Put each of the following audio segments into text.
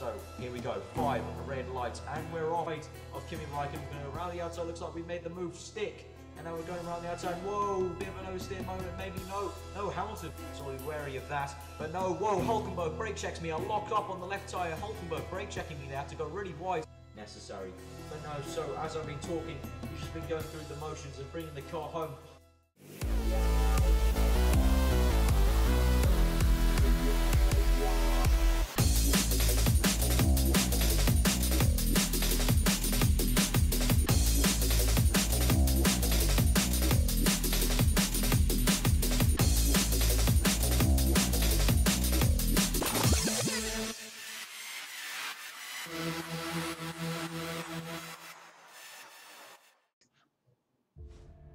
So here we go, 5 red lights, and we're off of Kimi Räikkönen around the outside. Looks like we made the move stick, and now we're going around the outside. Whoa, bit of an oversteer moment, maybe no, Hamilton. Sorry, wary of that, but no. Whoa, Hulkenberg brake checks me. I locked up on the left tyre. Hulkenberg brake checking me. They have to go really wide. Necessary, but no. So as I've been talking, we've just been going through the motions and bringing the car home.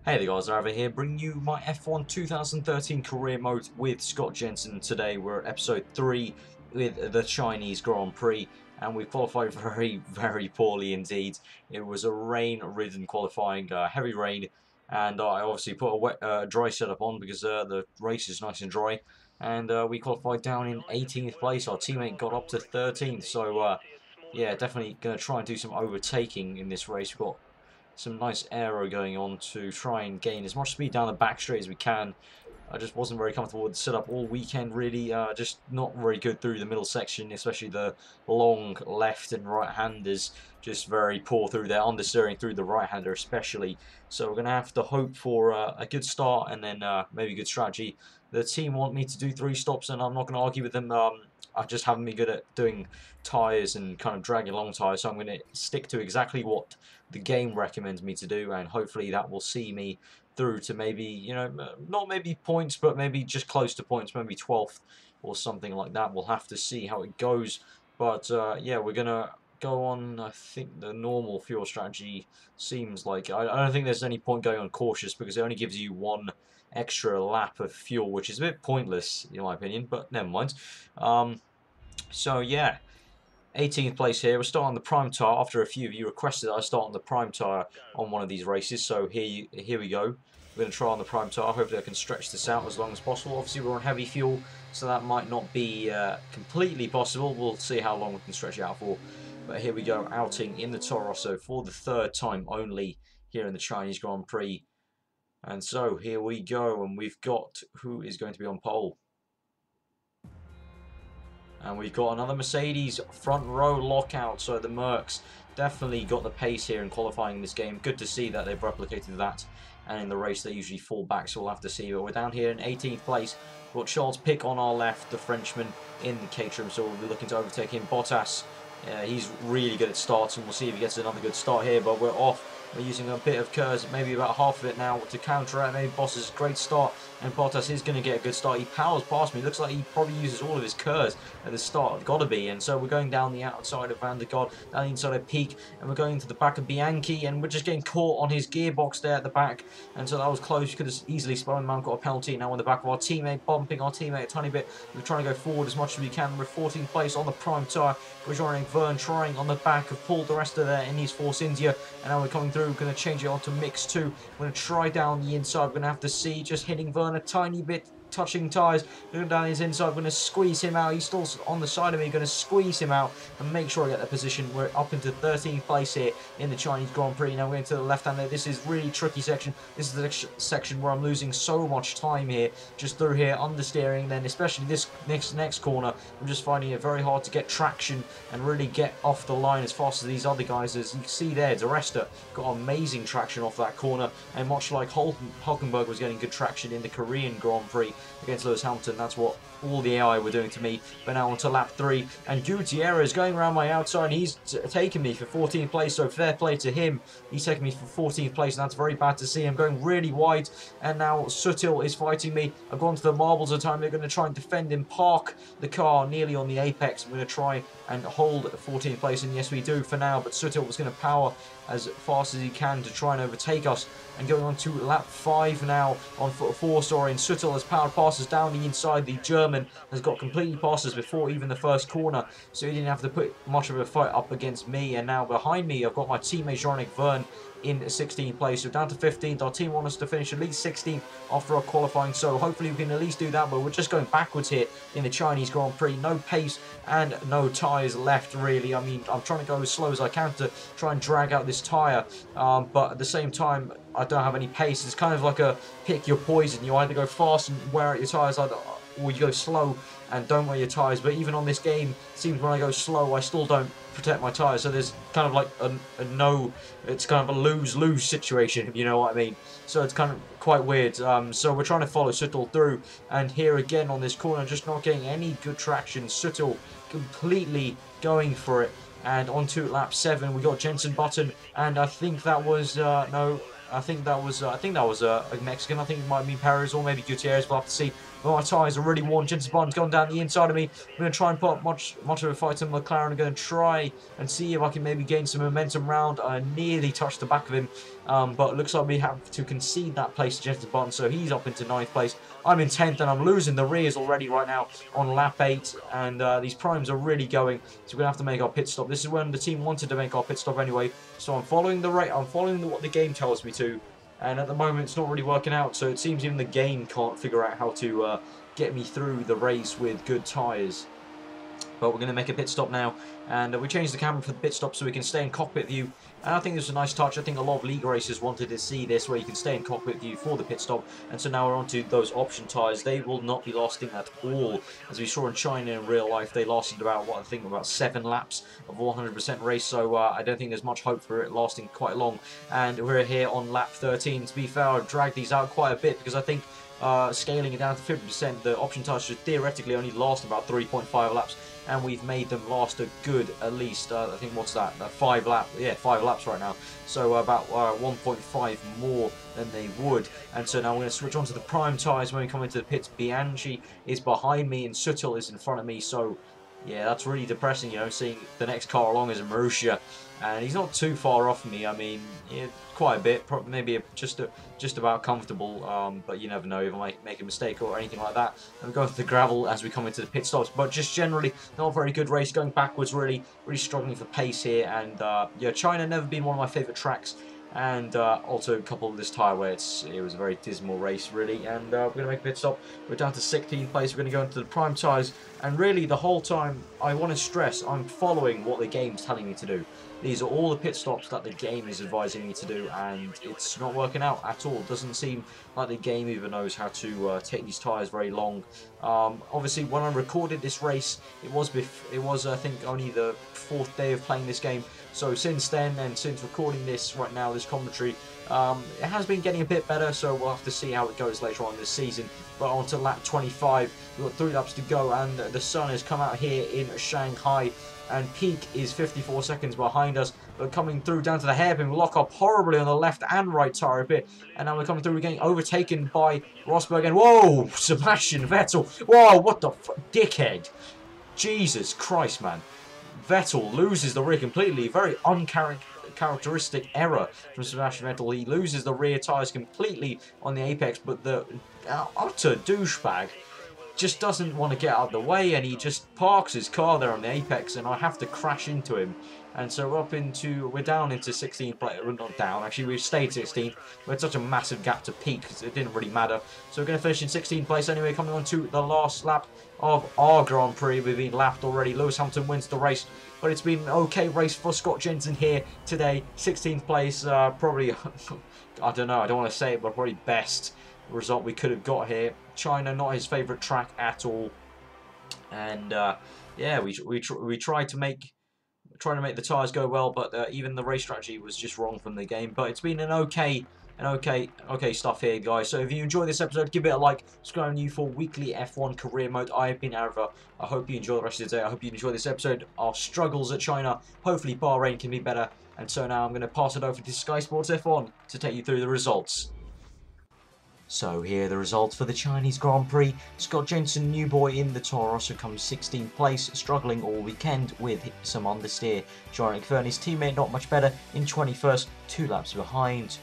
Hey there guys, Raver here, bringing you my F1 2013 career mode with Scott Jenson. Today we're at episode 3 with the Chinese Grand Prix, and we qualified very poorly indeed. It was a rain-ridden qualifying, heavy rain, and I obviously put a wet, dry setup on because the race is nice and dry, and we qualified down in 18th place. Our teammate got up to 13th, so yeah, definitely going to try and do some overtaking in this race. We've got some nice aero going on to try and gain as much speed down the back straight as we can. I just wasn't very comfortable with the setup all weekend, really. Just not very good through the middle section, especially the long left and right-handers. Just very poor through there, understeering through the right-hander especially. So we're going to have to hope for a good start and then maybe good strategy. The team want me to do 3 stops, and I'm not going to argue with them. I just haven't been good at doing tyres and kind of dragging along tyres, so I'm going to stick to exactly what the game recommends me to do, and hopefully that will see me through to maybe, you know, not maybe points, but maybe just close to points, maybe 12th or something like that. We'll have to see how it goes, but yeah, we're going to go on, I think, the normal fuel strategy. Seems like, I don't think there's any point going on cautious because it only gives you 1 extra lap of fuel, which is a bit pointless in my opinion, but never mind. So yeah, 18th place here. We're starting on the prime tyre after a few of you requested that I start on the prime tyre on one of these races. So here we go. We're going to try on the prime tyre. Hopefully I can stretch this out as long as possible. Obviously we're on heavy fuel, so that might not be completely possible. We'll see how long we can stretch it out for. But here we go, outing in the Toro Rosso for the 3rd time only here in the Chinese Grand Prix. And so here we go, and we've got who is going to be on pole. And we've got another Mercedes front row lockout, so the Mercs definitely got the pace here in qualifying this game. Good to see that they've replicated that, and in the race they usually fall back, so we'll have to see. But we're down here in 18th place. We've got Charles Pic on our left, the Frenchman in the Caterham, so we'll be looking to overtake him. Bottas, he's really good at starts, and we'll see if he gets another good start here, but we're off. We're using a bit of KERS, maybe about half of it now, to counteract maybe Bottas' great start, and Bottas is going to get a good start. He powers past me. Looks like he probably uses all of his KERS at the start. Got to be. And so we're going down the outside of Van der God, down the inside of Peak, and we're going to the back of Bianchi, and we're just getting caught on his gearbox there at the back. And so that was close. You could have easily spun him out, got a penalty. Now on the back of our teammate, bumping our teammate a tiny bit. We're trying to go forward as much as we can. We're 14th place on the prime tyre. We're joining Vern, trying on the back of Paul di Resta there in his Force India. And now we're coming through. We're going to change it on to mix 2. We're going to try down the inside. We're going to have to see, just hitting Vern a tiny bit, touching tyres, going down his inside. We're going to squeeze him out. He's still on the side of me. Going to squeeze him out and make sure I get that position. We're up into 13th place here in the Chinese Grand Prix. Now we're going to the left hand there. This is really tricky section. This is the section where I'm losing so much time here, just through here, understeering. Then especially this next corner, I'm just finding it very hard to get traction and really get off the line as fast as these other guys. As you can see there, di Resta got amazing traction off that corner, and much like Hulkenberg was getting good traction in the Korean Grand Prix against Lewis Hamilton, that's what all the AI were doing to me. But now on to lap 3, and Gutierrez going around my outside. He's taken me for 14th place, so fair play to him. He's taken me for 14th place, and that's very bad to see. I'm going really wide, and now Sutil is fighting me. I've gone to the marbles of time. They're going to try and defend him, park the car nearly on the apex. I'm going to try and hold 14th place, and yes we do for now, but Sutil was going to power as fast as he can to try and overtake us. And going on to lap 5 now on 4, sorry, and Sutil has powered to pass us down the inside. The German has got completely past us before even the first corner, so he didn't have to put much of a fight up against me. And now behind me, I've got my teammate Jean-Nic Vergne in 16th place, so down to 15th. Our team wants us to finish at least 16th after our qualifying, so hopefully we can at least do that, but we're just going backwards here in the Chinese Grand Prix. No pace and no tyres left, really. I mean, I'm trying to go as slow as I can to try and drag out this tyre, but at the same time, I don't have any pace. It's kind of like a pick your poison. You either go fast and wear out your tyres, or you go slow and don't wear your tyres. But even on this game, it seems when I go slow, I still don't protect my tyres. So there's kind of like it's kind of a lose-lose situation, if you know what I mean. So it's kind of quite weird. So we're trying to follow Vettel through, and here again on this corner, just not getting any good traction. Vettel completely going for it. And on to lap 7, we got Jenson Button, and I think that was I think that was a Mexican. I think it might have been Perez or maybe Gutierrez. We'll have to see. But my tyres are really worn. Jenson Button's gone down the inside of me. I'm going to try and put up much of a fight on Mclaren. I'm going to try and see if I can maybe gain some momentum round. I nearly touched the back of him, but it looks like we have to concede that place to Jenson Button, so he's up into 9th place. I'm in 10th, and I'm losing the rears already right now on lap 8, and these primes are really going, so we're going to have to make our pit stop. This is when the team wanted to make our pit stop anyway, so I'm following the rate. I'm following what the game tells me to. And at the moment, it's not really working out, so it seems even the game can't figure out how to get me through the race with good tyres. But we're going to make a pit stop now, and we changed the camera for the pit stop so we can stay in cockpit view. And I think this is a nice touch. I think a lot of league racers wanted to see this, where you can stay in cockpit view for the pit stop. And so now we're on to those option tyres. They will not be lasting at all. As we saw in China in real life, they lasted about, what I think, about 7 laps of 100% race. So I don't think there's much hope for it lasting quite long. And we're here on lap 13. To be fair, I've dragged these out quite a bit because I think scaling it down to 50%, the option tyres should theoretically only last about 3.5 laps, and we've made them last a good, at least, I think, what's that, 5 laps right now, so about 1.5 more than they would. And so now we're going to switch on to the prime tyres when we come into the pits. Bianchi is behind me and Vettel is in front of me, so yeah, that's really depressing, you know, seeing the next car along is Marussia, and he's not too far off me. I mean, yeah, quite a bit, maybe just about comfortable, but you never know if I make a mistake or anything like that. And we go to the gravel as we come into the pit stops, but just generally not a very good race, going backwards, really struggling for pace here. And yeah, China never been one of my favourite tracks. And also coupled with this tyre wear, it was a very dismal race, really. And we're going to make a pit stop. We're down to 16th place. We're going to go into the prime tyres. And really, the whole time, I want to stress, I'm following what the game's telling me to do. These are all the pit stops that the game is advising me to do, and it's not working out at all. It doesn't seem like the game even knows how to take these tyres very long. Obviously, when I recorded this race, it was I think only the 4th day of playing this game. So since then, and since recording this right now, this commentary, it has been getting a bit better, so we'll have to see how it goes later on this season. But on to lap 25, we've got 3 laps to go, and the sun has come out here in Shanghai, and peak is 54 seconds behind us. But coming through down to the hairpin, we lock up horribly on the left and right tyre a bit, and now we're coming through, we're getting overtaken by Rosberg, and whoa, Sebastian Vettel, whoa, what the dickhead, Jesus Christ, man. Vettel loses the rear completely. Very uncharacteristic error from Sebastian Vettel. He loses the rear tyres completely on the apex, but the utter douchebag just doesn't want to get out of the way, and he just parks his car there on the apex, and I have to crash into him. And so we're down into 16th place. We're not down, actually, we've stayed 16th. We had such a massive gap to peak, because it didn't really matter. So we're going to finish in 16th place anyway, coming on to the last lap of our Grand Prix. We've been lapped already. Lewis Hamilton wins the race, but it's been an okay race for Scott Jenson here today. 16th place, probably, I don't know, I don't want to say it, but probably best result we could have got here. China, not his favourite track at all. And yeah, we tried to make the tyres go well, but even the race strategy was just wrong from the game. But it's been an okay stuff here, guys. So if you enjoyed this episode, give it a like, subscribe to you for weekly F1 career mode. I have been Arava. I hope you enjoy the rest of the day. I hope you enjoy this episode. Our struggles at China. Hopefully Bahrain can be better. And so now I'm going to pass it over to Sky Sports F1 to take you through the results. So here are the results for the Chinese Grand Prix. Scott Jenson, new boy in the Toro Rosso, comes 16th place, struggling all weekend with some understeer. Jean-Nic Vergne, his teammate, not much better, in 21st, 2 laps behind.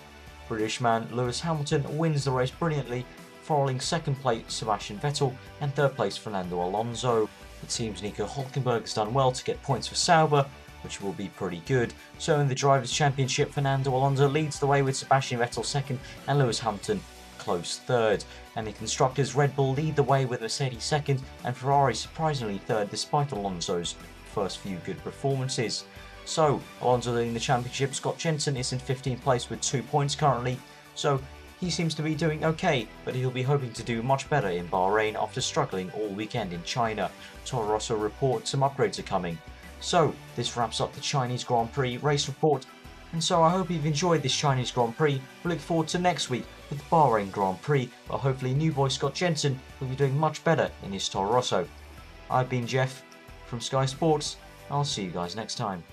British man Lewis Hamilton wins the race brilliantly, following second place Sebastian Vettel and third place Fernando Alonso. It seems Nico Hülkenberg has done well to get points for Sauber, which will be pretty good. So in the Drivers' Championship, Fernando Alonso leads the way with Sebastian Vettel second and Lewis Hamilton close third. And the Constructors, Red Bull lead the way with Mercedes second and Ferrari surprisingly third despite Alonso's first few good performances. So Alonso leading the championship. Scott Jenson is in 15th place with 2 points currently, so he seems to be doing okay, but he'll be hoping to do much better in Bahrain after struggling all weekend in China. Toro Rosso reports some upgrades are coming. So this wraps up the Chinese Grand Prix race report, and so I hope you've enjoyed this Chinese Grand Prix. We look forward to next week with the Bahrain Grand Prix, where hopefully new boy Scott Jenson will be doing much better in his Toro Rosso. I've been Jeff from Sky Sports. I'll see you guys next time.